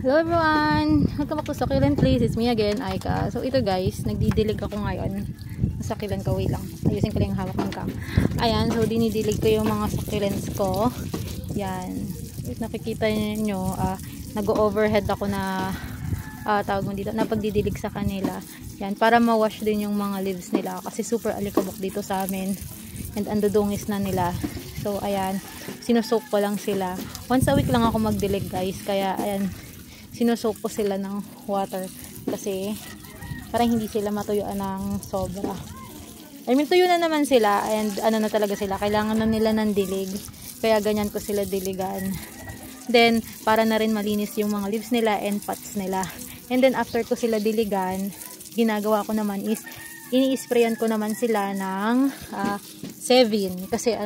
Hello everyone! Welcome back to Succulent Place. It's me again, Aika. So ito guys, nagdidilig ako ngayon. Succulent ko, wait lang. Ayusin ko lang yung hawak ng cam. Ayan, so dinidilig ko yung mga succulents ko. Yan. If nakikita nyo, nag-overhead ako na tawag mo dito, na pagdidilig sa kanila. Yan, para ma-wash din yung mga leaves nila. Kasi super alikabok dito sa amin. And andudungis na nila. So ayan, sinusoak ko lang sila. Once a week lang ako magdilig guys. Kaya ayan, sinusoak ko sila ng water kasi parang hindi sila matuyuan ng sobra. I mean, tuyo na naman sila and ano na talaga sila, kailangan na nila ng dilig, kaya ganyan ko sila diligan. Then para na rin malinis yung mga leaves nila and pots nila. And then after ko sila diligan, ginagawa ko naman is ini-sprayan ko naman sila ng Sevin kasi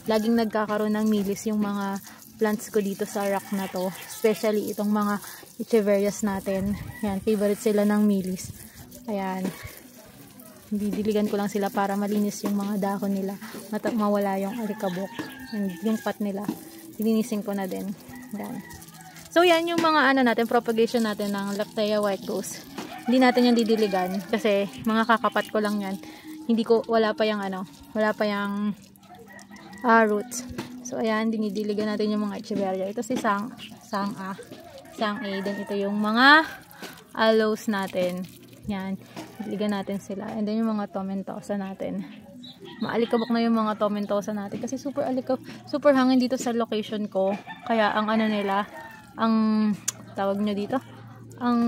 laging nagkakaroon ng milis yung mga plants ko dito sa rack na to, especially itong mga echeverias natin. Yan, favorite sila ng milis. Ayan, didiligan ko lang sila para malinis yung mga dahon nila, mawala yung alikabok, and yung pot nila linisin ko na din. Yan. So yan yung mga natin, propagation natin ng Lactea White Ghost. Hindi natin yan didiligan kasi mga kakapat ko lang yan. Wala pa yung roots. So ayan, dinidiligan natin yung mga echeveria. Ito si Sang A. Then ito yung mga aloes natin. Yan, diligan natin sila. And then yung mga tomentosa natin. Maalikabok na yung mga tomentosa natin kasi super hangin dito sa location ko. Kaya ang ang tawag nyo dito, ang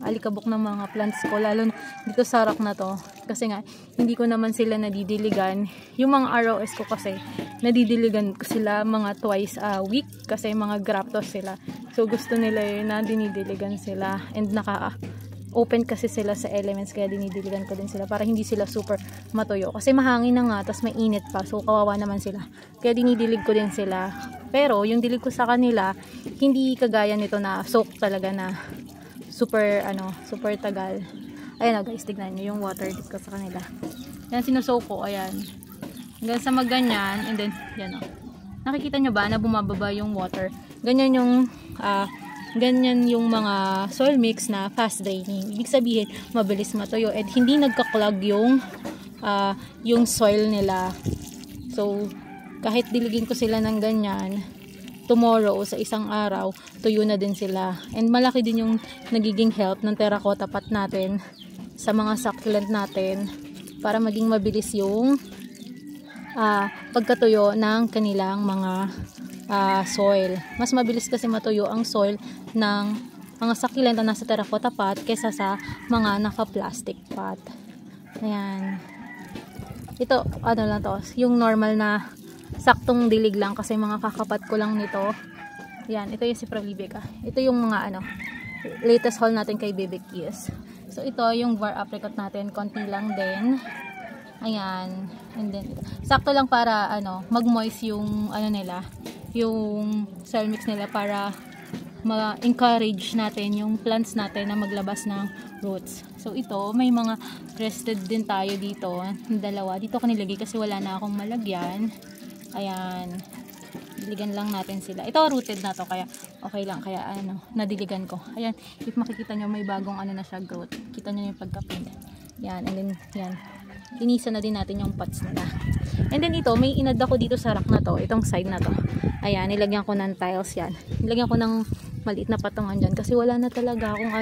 alikabok ng mga plants ko, lalo dito sa rack na to, kasi nga hindi ko naman sila nadidiligan. Yung mga ROS ko kasi nadidiligan ko sila mga twice a week kasi mga graptos sila, so gusto nila yun na dinidiligan sila, and naka-open kasi sila sa elements, kaya dinidiligan ko din sila para hindi sila super matuyo kasi mahangin na nga, tas may init pa, so kawawa naman sila, kaya dinidilig ko din sila. Pero yung dilig ko sa kanila hindi kagaya nito na soak talaga na super tagal. Ayan guys, tignan nyo yung water dip ko sa kanila. Yan, sinusoak ko, ayan. Hanggang sa magganyan, and then, yan nakikita nyo ba na bumababa yung water? Ganyan yung mga soil mix na fast draining. Ibig sabihin, mabilis matuyo at hindi nagka-clog yung soil nila. So, kahit diligin ko sila ng ganyan, tomorrow sa isang araw, tuyo na din sila. And malaki din yung nagiging help ng terracotta pot natin sa mga succulent natin para maging mabilis yung pagkatuyo ng kanilang mga soil. Mas mabilis kasi matuyo ang soil ng mga succulent na nasa terracotta pot kaysa sa mga naka-plastic pot. Ayan. Ito, lang to, yung normal na saktong dilig lang kasi mga kakapat ko lang nito. Yan, ito yung si Prolifica. Ito yung mga latest haul natin kay Baby Kiss. So ito yung var apricot natin, konti lang din. Ayan, and then sakto lang para mag-moist yung nila, yung soil mix nila, para ma-encourage natin yung plants natin na maglabas ng roots. So ito, may mga crested din tayo dito, dalawa. Dito ko nilagay kasi wala na akong malagyan. Ayan, diligan lang natin sila. Ito rooted na to, kaya okay lang, kaya nadiligan ko. Ayan, if makikita nyo may bagong na siya growth. Kita nyo yung pagka-pink. Yan, and then yan, linisa na din natin yung pots nila. And then ito, may inad ako dito sa rack na to, itong side na to. Ayan, nilagyan ko ng tiles yan. Nilagyan ko ng maliit na patungan dyan kasi wala na talaga akong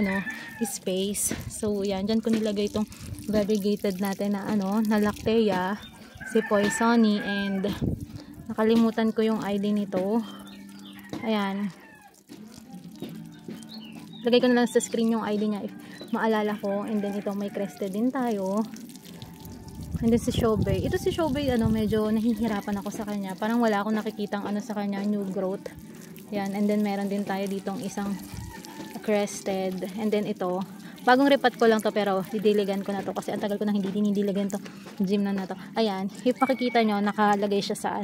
space. So yan, dyan ko nilagay itong variegated natin na na Lactea, si Poisoni, and nakalimutan ko yung ID nito. Ayan, lagay ko na lang sa screen yung ID niya if maalala ko. And then ito, may crested din tayo. And then si Showbay, ito si Showbay, medyo nahihirapan ako sa kanya, parang wala akong nakikitang sa kanya, new growth. Yan, and then meron din tayo ditong isang crested. And then ito, bagong repat ko lang to, pero didiligan ko na to kasi ang tagal ko na hindi dinidiligan to, gym na to. Ayan, if makikita nyo, nakalagay siya sa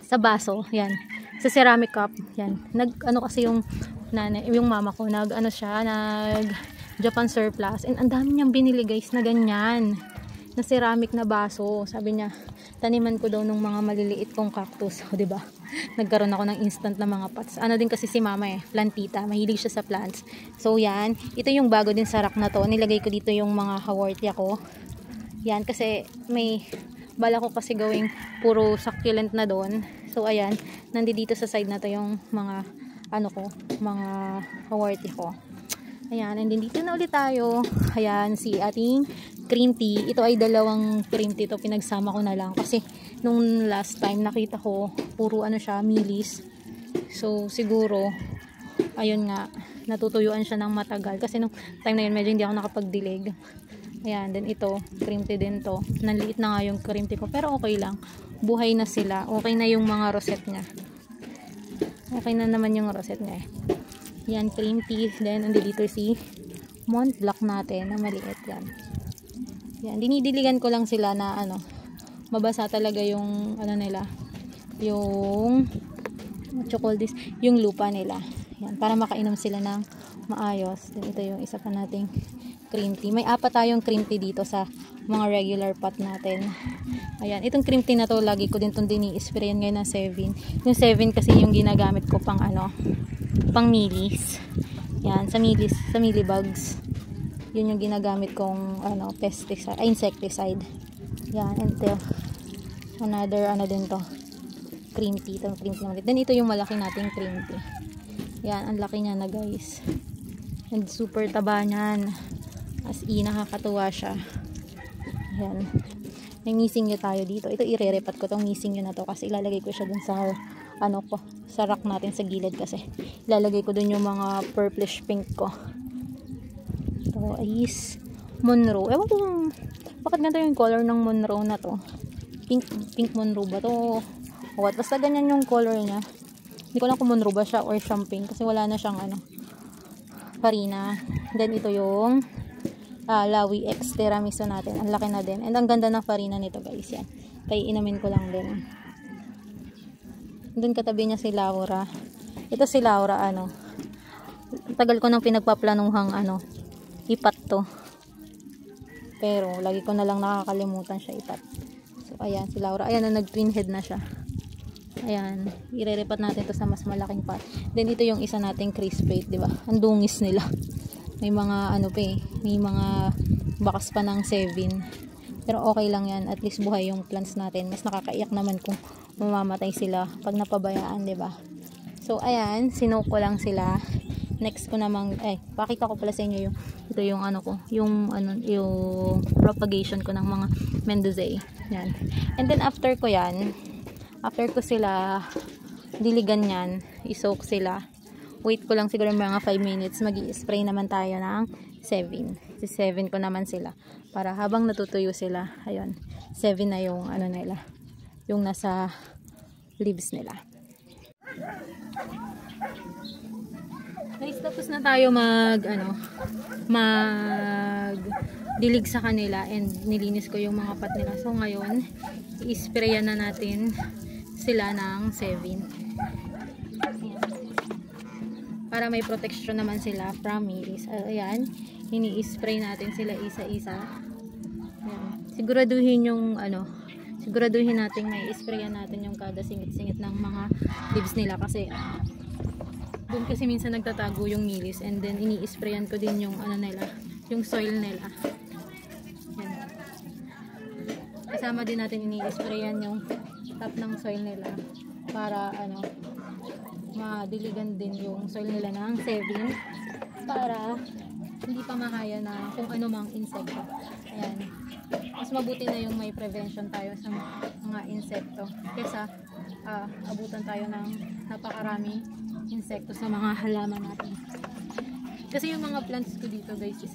sa baso. Yan, sa ceramic cup. Yan, kasi yung mama ko, nag Japan surplus, and ang dami niyang binili guys na ganyan. na ceramic na baso. Sabi niya, taniman ko daw nung mga maliliit kong cactus. O, diba? Nagkaroon ako ng instant na mga pots. Ano din kasi si mama plantita. Mahilig siya sa plants. So, yan. Ito yung bago din sa rack na to. Nilagay ko dito yung mga haworthia ko. Yan, kasi may bala ko kasi gawing puro succulent na doon. So, ayan. Nandito sa side na to yung mga mga haworthia ko. Ayan, and then dito na ulit tayo. Ayan, si ating cream tea. Ito ay dalawang cream tea to. Pinagsama ko na lang. Kasi, nung last time nakita ko, puro siya, milis. So, siguro, ayun nga, natutuyuan siya ng matagal. Kasi nung time na yun, medyo hindi ako nakapagdilig. Ayan, then ito, cream tea din to. Nanliit na nga yung cream tea ko. Pero okay lang. Buhay na sila. Okay na yung mga rosette niya. Okay na naman yung rosette niya Yan, cream tea. Then, dito si Mont Blanc natin na maliit. Yan. Yan, dinidiligan ko lang sila na mabasa talaga yung nila. Yung yung lupa nila. Yan, para makainom sila ng maayos. Then, ito yung isa pa nating cream tea. May 4 tayong cream tea dito sa mga regular pot natin. Ayan, itong cream tea na to, lagi ko din itong dini-sprayan ngayon ng 7. Yung 7 kasi yung ginagamit ko pang pang milis. Yan, sa millibugs. Yun yung ginagamit kong pesticide, insecticide. Yan, and another din to. Cream tea, itong cream tea. Then ito yung malaki nating cream tea. Yan, ang laki niya na guys. And super taba niyan. As in, nakakatuwa siya. Yan. May missing nyo tayo dito. Ito ire-repat ko tong missing nyo na to kasi ilalagay ko siya dun sa sa rack natin sa gilid kasi ilalagay ko dun yung mga purplish pink ko. Ito is Monroe. Ewan ko bakit ganito yung color ng Monroe na to. Pink Monroe ba to? O what? Basta ganyan yung color niya. Hindi ko lang kung Monroe ba siya or champagne kasi wala na siyang farina. Then ito yung Lawi X tiramisu natin. Ang laki na din. And ang ganda ng farina nito guys. Yan. Kaya inamin ko lang din. Doon katabi niya si Laura. Ito si Laura tagal ko nang pinagpaplanuhang ipat to. Pero lagi ko na lang nakakalimutan siya ipat. So ayan si Laura. Ayan nag twin head na siya. Ayan, irerepat natin to sa mas malaking pot. Then ito yung isa nating crispate, 'di ba? Ang dungis nila. May mga may mga bakas pa ng 7. Pero okay lang 'yan, at least buhay yung plants natin. Mas nakakaiyak naman kung mamamatay sila pag napabayaan, 'di ba? So ayan, sinoke ko lang sila. Next ko namang pakita ko pala sa inyo yung ito yung yung propagation ko ng mga Mendozae. Yan. And then after ko sila diligan yan, isoak sila. Wait ko lang siguro mga 5 minutes. Magi-spray naman tayo ng 7. 7 ko naman sila. Para habang natutuyo sila, ayun, 7 na yung nila. Yung nasa leaves nila. Guys, tapos na tayo dilig sa kanila and nilinis ko yung mga pot nila. So ngayon, i-sprayan na natin sila ng 7 para may protection naman sila from milis. Ayan, ini-spray natin sila isa-isa. Siguraduhin natin may sprayan natin yung kada singit-singit ng mga leaves nila kasi doon kasi minsan nagtatago yung milis, and then ini-sprayan ko din yung yung soil nila. Yan. Kasama din natin ini-sprayan yung top ng soil nila para madiligan din yung soil nila ng 7 para hindi pa makaya na kung ano mang insekto. Ayan. Mas mabuti na yung may prevention tayo sa mga insekto kaysa abutan tayo ng napakaraming insekto sa mga halaman natin. Kasi yung mga plants ko dito guys is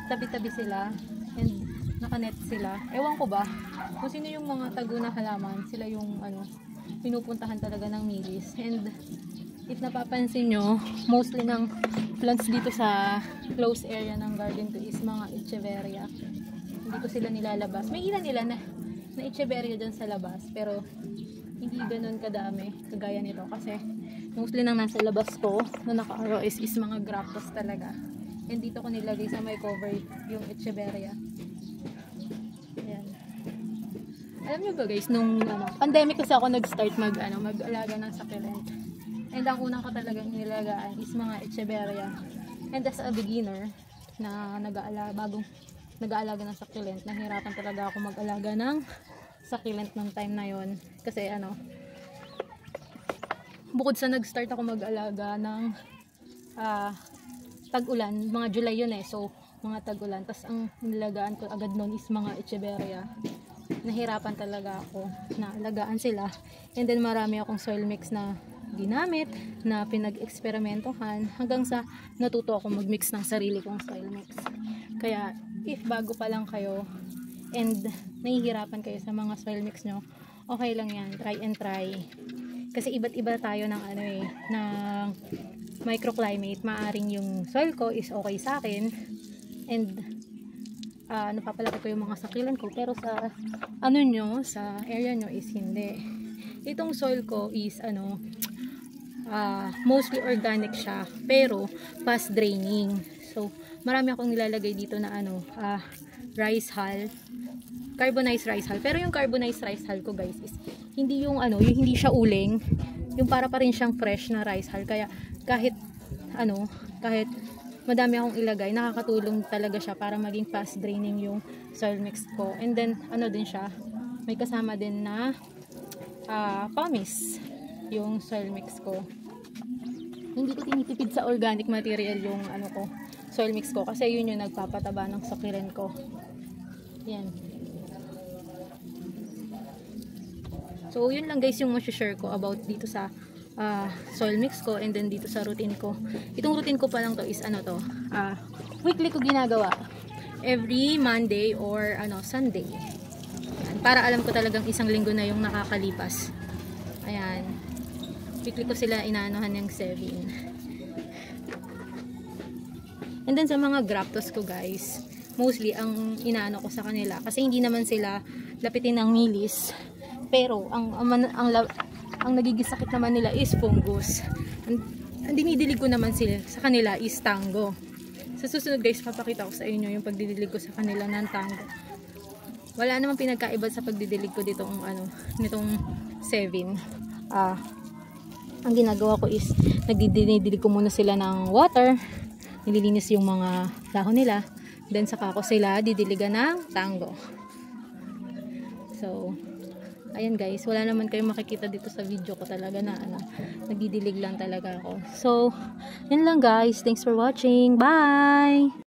tabi-tabi sila and nakanet sila. Ewan ko ba kung sino yung mga tago na halaman, sila yung pinupuntahan talaga ng milis. And if napapansin nyo, mostly ng plants dito sa close area ng garden ko is mga echeveria. Hindi ko sila nilalabas. May ilan nila na echeveria dyan sa labas, pero hindi ganun kadami kagaya nito kasi mostly nang nasa labas ko na naka-arrow is mga graptos talaga. And dito ko nilagay sa may cover yung echeveria. Alam niyo ba guys, nung pandemic kasi ako nag-start mag-alaga ng succulent. And ang unang ko talagang nilagaan is mga echeveria. And as a beginner na bagong nag-aalaga ng succulent, nahirapan talaga ako mag-alaga ng succulent ng time na yon. Kasi bukod sa nag-start ako mag-alaga ng tag-ulan, mga July yun so mga tag-ulan. Tapos ang nilagaan ko agad nun is mga echeveria. Nahirapan talaga ako na alagaan sila. And then marami akong soil mix na ginamit, na pinag-eksperimentohan, hanggang sa natuto ako mag-mix ng sarili kong soil mix. Kaya if bago pa lang kayo and nahihirapan kayo sa mga soil mix nyo, okay lang yan, try and try. Kasi iba't iba tayo ng ng microclimate. Maaring yung soil ko is okay sa akin and napapalaki ko yung mga succulent ko, pero sa sa area nyo is hindi. Itong soil ko is mostly organic siya, pero fast draining. So marami akong nilalagay dito na rice hull, carbonized rice hull. Pero yung carbonized rice hull ko guys is hindi yung yung hindi siya uling, yung para pa rin siyang fresh na rice hull. Kaya kahit madami akong ilagay, nakakatulong talaga siya para maging fast draining yung soil mix ko. And then din siya, may kasama din na pumice yung soil mix ko. Hindi ko tinitipid sa organic material yung soil mix ko, kasi yun yung nagpapataba ng succulent ko. Yan. So yun lang guys yung ma-share ko about dito sa soil mix ko, and then dito sa routine ko. Itong routine ko pa lang to is weekly ko ginagawa, every Monday or Sunday. Ayan, para alam ko talagang isang linggo na yung nakakalipas. Ayan, weekly ko sila inaanohan ng 7. And then sa mga graftos ko guys, mostly ang inaano ko sa kanila, kasi hindi naman sila lapitin ng milis, pero ang nagigisakit naman nila is fungus. Ang dinidilig ko naman sila sa kanila is tango. Sa susunod guys, papakita ko sa inyo yung pagdidilig ko sa kanila ng tango. Wala namang pinagkaiba sa pagdidilig ko dito nitong 7. Ang ginagawa ko is nagdidilig ko muna sila ng water, nililinis yung mga dahon nila, then saka ko sila didiligan ng tango. So ayan guys, wala naman kayong makikita dito sa video ko talaga na nagdidilig lang talaga ako. So, yun lang guys. Thanks for watching. Bye!